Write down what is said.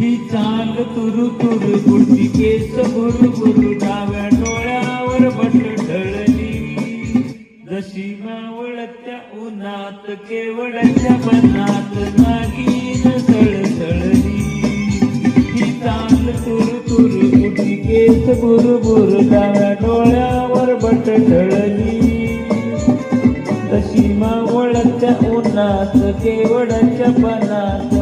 ही चाल तुरु तुरु बुरटी केस बुरु बुरु डाव्या डोळ्यावर बट ढळली जशी मावळत्या उन्हात केवळच्या मनात नागीन सळसळली ही चाल तुरु तुरु बुरटी केस बुरु बुरु डाव्या डोळ्यावर बट ढळली तशी मावळत्या उन्हात केवळच्या मनात